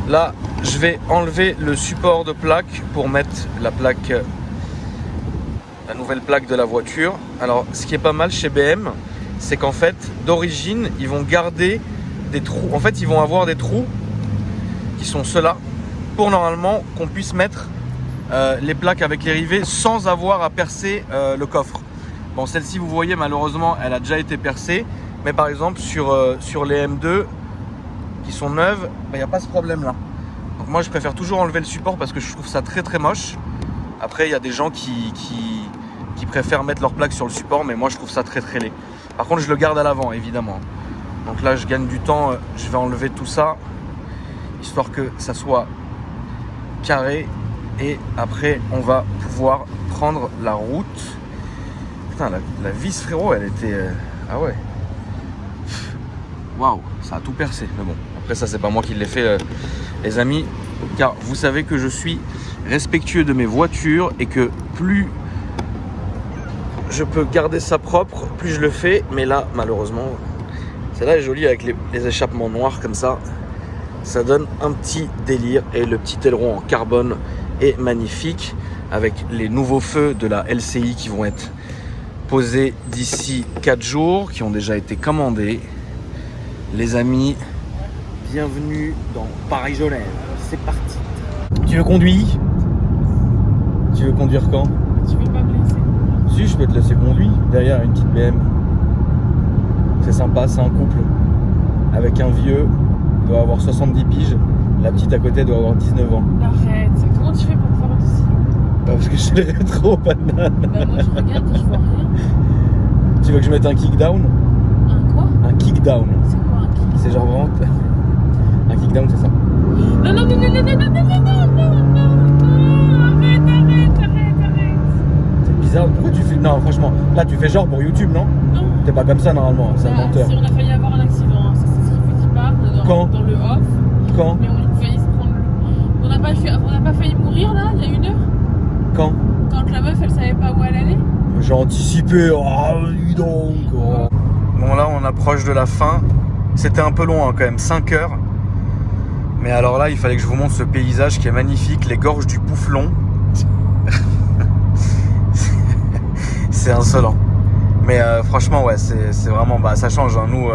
Là, je vais enlever le support de plaque pour mettre la plaque, la nouvelle plaque de la voiture. Alors, ce qui est pas mal chez BM, c'est qu'en fait, d'origine, ils vont garder des trous. En fait, ils vont avoir des trous qui sont ceux-là pour normalement qu'on puisse mettre les plaques avec les rivets sans avoir à percer le coffre. Bon, celle-ci, vous voyez, malheureusement, elle a déjà été percée. Mais par exemple, sur les M2 qui sont neuves, il n'y a pas ce problème-là. Donc moi, je préfère toujours enlever le support parce que je trouve ça très très moche. Après, il y a des gens qui préfèrent mettre leur plaque sur le support, mais moi, je trouve ça très très laid. Par contre, je le garde à l'avant, évidemment. Donc là, je gagne du temps. Je vais enlever tout ça, histoire que ça soit carré. Et après, on va pouvoir prendre la route. Putain, la vis, frérot, elle était... Ah ouais. Waouh, ça a tout percé. Mais bon, après ça, c'est pas moi qui l'ai fait, les amis. Car vous savez que je suis respectueux de mes voitures et que plus je peux garder ça propre, plus je le fais. Mais là, malheureusement, celle-là est jolie avec les échappements noirs comme ça. Ça donne un petit délire. Et le petit aileron en carbone est magnifique avec les nouveaux feux de la LCI qui vont être posés d'ici 4 jours, qui ont déjà été commandés. Les amis, bienvenue dans Paris-Genève. C'est parti. Tu veux conduire? Tu veux conduire quand? Tu veux pas me laisser? Si, je peux te laisser conduire. Derrière, une petite BM. C'est sympa, c'est un couple. Avec un vieux, il doit avoir 70 piges. La petite à côté doit avoir 19 ans. Arrête, comment tu fais pour faire aussi? Bah parce que j'ai le rétro, banane. Bah moi je regarde et je vois rien. Tu veux que je mette un kickdown? Un quoi? Un kickdown. C'est quoi un kick? C'est genre vraiment... Un kickdown, c'est ça. Non, non, non, non, non, non, non, non, non, non, non, arrête. C'est bizarre, pourquoi tu fais... Non, franchement, là tu fais genre pour YouTube, non? Non. T'es pas comme ça normalement, c'est un Bah, menteur. si on a failli avoir un accident, hein. Ça c'est ce qu'il vous dit pas Quand? dans le off. Quand? Mais on a failli se prendre. On n'a pas failli mourir là, il y a 1 heure? Quand? Quand la meuf elle savait pas où elle allait? J'ai anticipé, oh, dis donc. Oh. Bon là on approche de la fin. C'était un peu long hein, quand même, 5 heures. Mais alors là il fallait que je vous montre ce paysage qui est magnifique, les gorges du Pouflon. C'est insolent. Mais franchement ouais, c'est vraiment, bah, ça change hein. Nous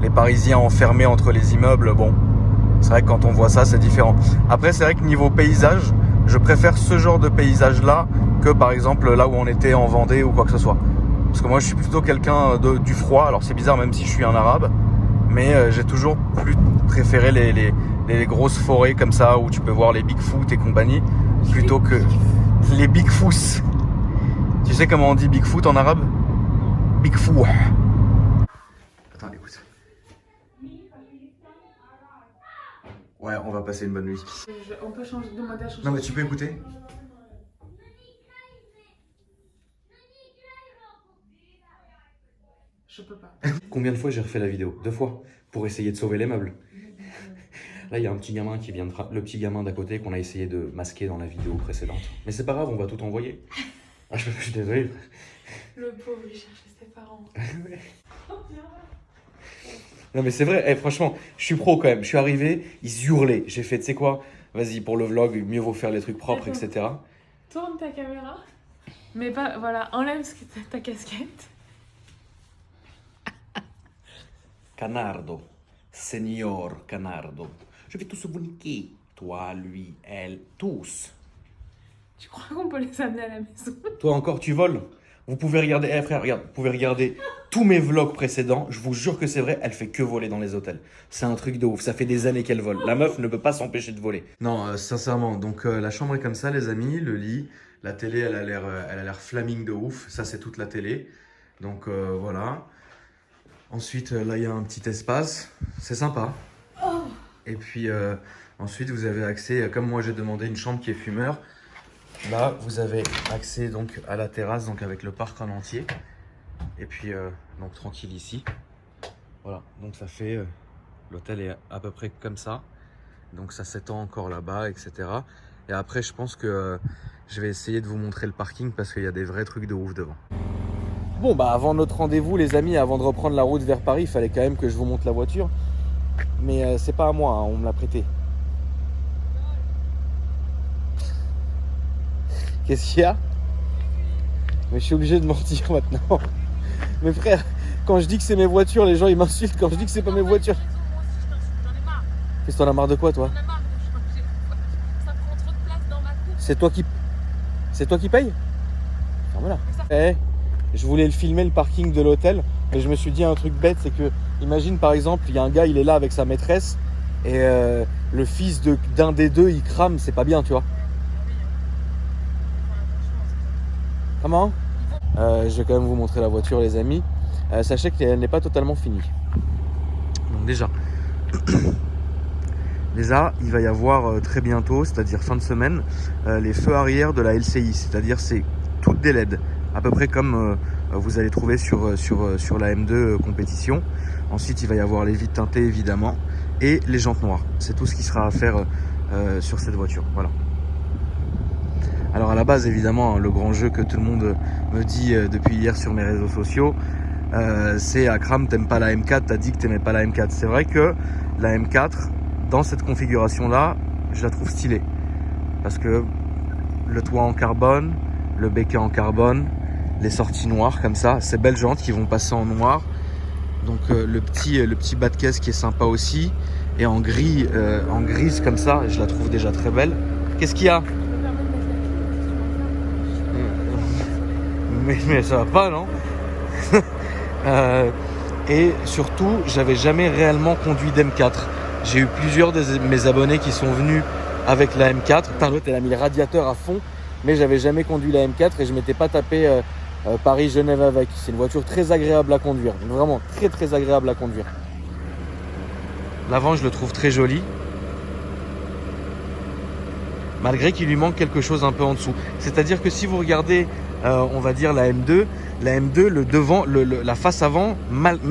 les Parisiens enfermés entre les immeubles, bon, c'est vrai que quand on voit ça c'est différent. Après c'est vrai que niveau paysage, je préfère ce genre de paysage là que par exemple là où on était en Vendée ou quoi que ce soit. Parce que moi je suis plutôt quelqu'un du froid, alors c'est bizarre même si je suis un arabe, mais j'ai toujours plus préféré les grosses forêts comme ça où tu peux voir les Bigfoot et compagnie, plutôt que les Bigfous. Tu sais comment on dit Bigfoot en arabe? Bigfou. Attends, écoute. Ouais, on va passer une bonne nuit. On peut changer de modèle. Non mais tu peux écouter? Je peux pas. Combien de fois j'ai refait la vidéo? 2 fois, pour essayer de sauver les meubles. Là, il y a un petit gamin qui vient le petit gamin d'à côté qu'on a essayé de masquer dans la vidéo précédente. Mais c'est pas grave, on va tout envoyer. Ah, je suis désolé. Le pauvre, il cherchait ses parents. Non mais c'est vrai, franchement, je suis pro quand même. Je suis arrivé, ils hurlaient. J'ai fait, tu sais quoi? Vas-y, pour le vlog, mieux vaut faire les trucs propres, etc. Tourne ta caméra. Mais pas, voilà, enlève ta casquette. Canardo, Senior Canardo. Je vais tous vous niquer. Toi, lui, elle, tous. Tu crois qu'on peut les amener à la maison? Toi encore, tu voles? Vous pouvez regarder, frère, regarde, vous pouvez regarder tous mes vlogs précédents. Je vous jure que c'est vrai, elle fait que voler dans les hôtels. C'est un truc de ouf, ça fait des années qu'elle vole. La meuf ne peut pas s'empêcher de voler. Non, sincèrement, donc la chambre est comme ça, les amis, le lit, la télé, elle a l'air flaming de ouf. Ça, c'est toute la télé. Donc voilà. Ensuite, là, il y a un petit espace. C'est sympa. Oh. Et puis, ensuite, vous avez accès, comme moi, j'ai demandé une chambre qui est fumeur. Là, vous avez accès donc à la terrasse, donc avec le parc en entier. Et puis, donc tranquille ici. Voilà, donc ça fait... l'hôtel est à peu près comme ça. Donc ça s'étend encore là-bas, etc. Et après, je pense que je vais essayer de vous montrer le parking parce qu'il y a des vrais trucs de ouf devant. Bon, bah avant notre rendez-vous, les amis, avant de reprendre la route vers Paris, il fallait quand même que je vous montre la voiture. Mais c'est pas à moi, hein, on me l'a prêté. Qu'est-ce qu'il y a? Mais je suis obligé de mentir maintenant. Mais frère, quand je dis que c'est mes voitures, les gens ils m'insultent. Quand je dis que c'est pas mes voitures. Moi aussi, j'en ai marre. Qu'est-ce que t'en as marre de quoi, toi? J'en ai marre de changer. Ça prend trop de place dans ma course. C'est toi qui paye? Ferme-la. Je voulais le filmer le parking de l'hôtel, mais je me suis dit un truc bête, c'est que imagine par exemple, il y a un gars, il est là avec sa maîtresse et le fils d'un des deux, il crame, c'est pas bien, tu vois. Comment? Je vais quand même vous montrer la voiture, les amis. Sachez qu'elle n'est pas totalement finie. Donc déjà, il va y avoir très bientôt, c'est-à-dire fin de semaine, les feux arrière de la LCI, c'est-à-dire c'est toutes des LED, à peu près comme vous allez trouver sur la M2 compétition. Ensuite, il va y avoir les vitres teintées évidemment et les jantes noires. C'est tout ce qui sera à faire sur cette voiture. Voilà. Alors à la base, évidemment, le grand jeu que tout le monde me dit depuis hier sur mes réseaux sociaux, c'est Akram, t'aimes pas la M4, t'as dit que t'aimais pas la M4. C'est vrai que la M4, dans cette configuration-là, je la trouve stylée. Parce que le toit en carbone, le béquet en carbone, les sorties noires comme ça, ces belles jantes qui vont passer en noir. Donc le petit bas de caisse qui est sympa aussi. Et en gris, en grise comme ça, je la trouve déjà très belle. Qu'est-ce qu'il y a? Mais ça va pas, non? Et surtout, j'avais jamais réellement conduit d'M4. J'ai eu plusieurs de mes abonnés qui sont venus avec la M4. Putain, l'autre, elle a mis le radiateur à fond, mais j'avais jamais conduit la M4 et je m'étais pas tapé Paris-Genève avec. C'est une voiture très agréable à conduire, vraiment très très agréable à conduire. L'avant, je le trouve très joli, malgré qu'il lui manque quelque chose un peu en dessous. C'est-à-dire que si vous regardez, on va dire la M2, le devant, la face avant,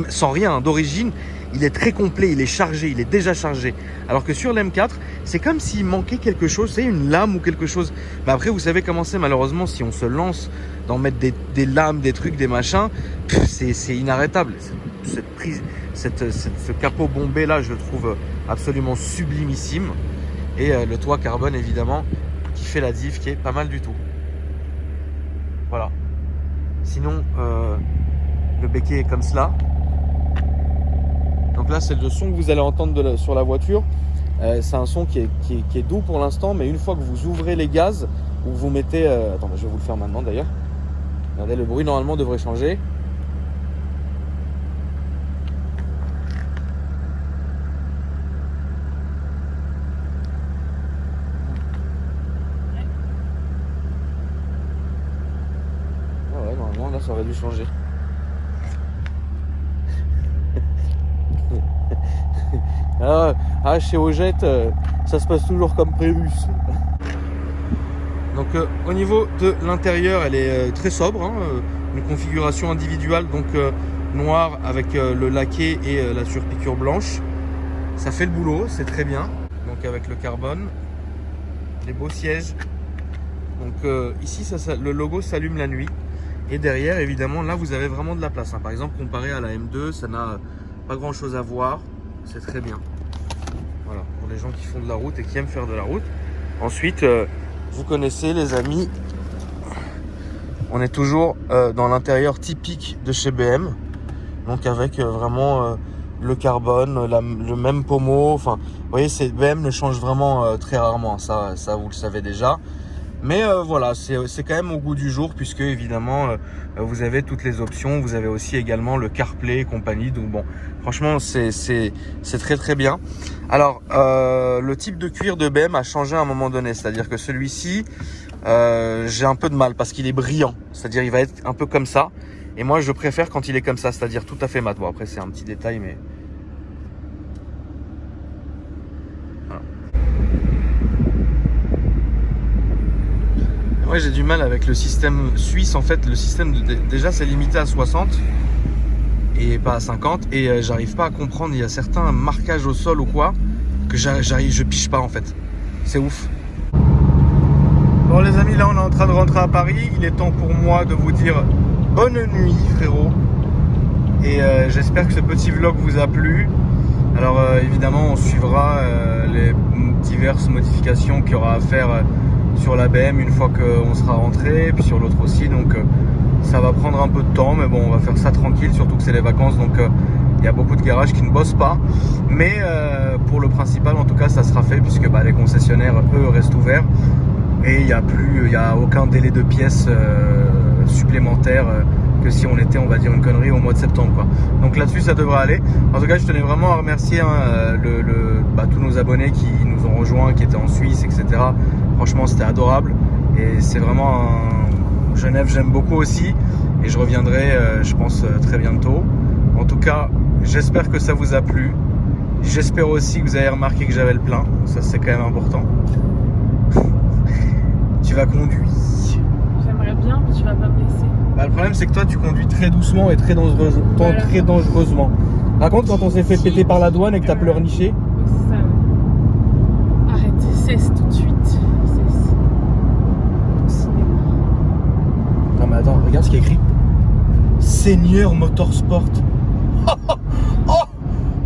sans rien d'origine, il est très complet, il est chargé, il est déjà chargé. Alors que sur l'M4, c'est comme s'il manquait quelque chose, c'est une lame ou quelque chose. Mais après, vous savez comment c'est, malheureusement, si on se lance d'en mettre des lames, des trucs, des machins, c'est inarrêtable. Ce capot bombé là, je le trouve absolument sublimissime. Et le toit carbone, évidemment, qui fait la diff, qui est pas mal du tout. Voilà. Sinon, le béquet est comme cela. Donc là, c'est le son que vous allez entendre sur la voiture. C'est un son qui est doux pour l'instant, mais une fois que vous ouvrez les gaz, ou vous mettez... attends, je vais vous le faire maintenant d'ailleurs. Regardez, le bruit normalement devrait changer. Ah ouais, normalement là, ça aurait dû changer. Chez Ogette, ça se passe toujours comme prévu. Donc au niveau de l'intérieur, elle est très sobre, hein, une configuration individuelle, donc noir avec le laqué et la surpiqûre blanche. Ça fait le boulot, c'est très bien. Donc avec le carbone, les beaux sièges. Donc ici, le logo s'allume la nuit. Et derrière, évidemment, là, vous avez vraiment de la place, hein. Par exemple, comparé à la M2, ça n'a pas grand chose à voir. C'est très bien. Voilà, pour les gens qui font de la route et qui aiment faire de la route. Ensuite, vous connaissez les amis, on est toujours dans l'intérieur typique de chez BM. Donc avec vraiment le carbone, le même pommeau. Enfin, vous voyez, BM ne change vraiment très rarement. Ça vous le savez déjà. Mais voilà, c'est quand même au goût du jour, puisque évidemment vous avez toutes les options. Vous avez aussi également le CarPlay et compagnie. Donc bon, franchement c'est très très bien. Alors le type de cuir de BM a changé à un moment donné, c'est-à-dire que celui-ci j'ai un peu de mal parce qu'il est brillant, c'est-à-dire il va être un peu comme ça. Et moi je préfère quand il est comme ça, c'est-à-dire tout à fait mat. Bon, après c'est un petit détail, mais ouais, j'ai du mal avec le système suisse. En fait, le système déjà c'est limité à 60 et pas à 50, et j'arrive pas à comprendre. Il y a certains marquages au sol ou quoi que je piche pas en fait. C'est ouf. Bon les amis, là on est en train de rentrer à Paris. Il est temps pour moi de vous dire bonne nuit frérot. Et j'espère que ce petit vlog vous a plu. Alors évidemment on suivra les diverses modifications qu'il y aura à faire sur la BM une fois qu'on sera rentré, puis sur l'autre aussi. Donc ça va prendre un peu de temps, mais bon, on va faire ça tranquille, surtout que c'est les vacances, donc il y a beaucoup de garages qui ne bossent pas. Mais pour le principal, en tout cas, ça sera fait puisque les concessionnaires, eux, restent ouverts et il n'y a aucun délai de pièces supplémentaire que si on était, on va dire, une connerie au mois de septembre, quoi. Donc là-dessus, ça devrait aller. En tout cas, je tenais vraiment à remercier tous nos abonnés qui nous ont rejoints, qui étaient en Suisse, etc. Franchement, c'était adorable et c'est vraiment Genève, j'aime beaucoup aussi et je reviendrai, je pense, très bientôt. En tout cas, j'espère que ça vous a plu. J'espère aussi que vous avez remarqué que j'avais le plein. Ça, c'est quand même important. Tu vas conduire. J'aimerais bien, mais tu vas pas me laisser. Le problème, c'est que toi, tu conduis très doucement et très dangereusement. Voilà. Très dangereusement. Par contre, quand on s'est fait péter par la douane et que t'as pleurniché. Oui, c'est ça. Ouais. Arrête, cesse tout de suite. Cesse. Au cinéma. Non, mais attends, regarde ce qui est écrit. Seigneur Motorsport. Oh,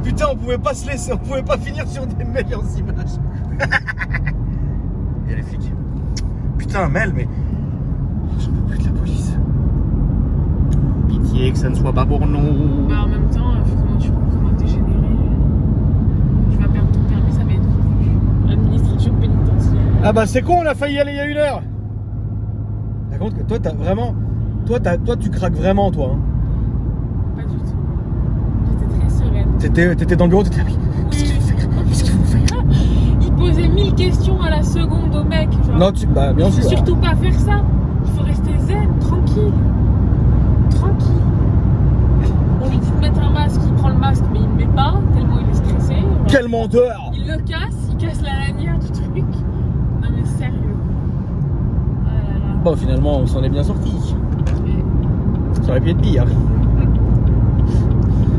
putain, on pouvait pas se laisser, on pouvait pas finir sur des meilleures images. Il y a les flics. Putain, Mel, mais j'en peux plus de la police. Pitié que ça ne soit pas pour nous. En même temps, vu comment t'es généré, tu vas perdre ton permis, ça va être administration pénitentiaire. Ah c'est con, on a failli y aller il y a 1 heure. Par contre, que toi, t'as vraiment. Toi, tu craques vraiment, toi. Hein. Pas du tout. J'étais très sereine. T'étais dans le bureau, t'étais là, qu'est-ce qu'il faut faire? Qu'est-ce qu'il faut faire? Il posait 1000 questions à la seconde au mec. Genre, Non, bien faut sûr. surtout pas faire ça. Il faut rester zen, tranquille. Tranquille. On lui dit de mettre un masque, il prend le masque, mais il le met pas, tellement il est stressé. Genre, Quel menteur! il le casse, il casse la lanière du truc. Non mais sérieux. Ah là là. Bon, finalement, on s'en est bien sorti. Ça aurait pu être pire.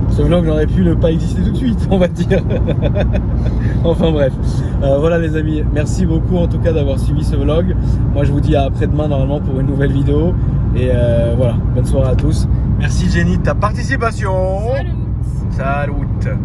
Ce vlog n'aurait pu ne pas exister tout de suite, on va dire. Enfin bref. Voilà les amis, merci beaucoup en tout cas d'avoir suivi ce vlog. Moi je vous dis à après-demain normalement pour une nouvelle vidéo. Et voilà, bonne soirée à tous. Merci Jenny de ta participation. Salut. Salut.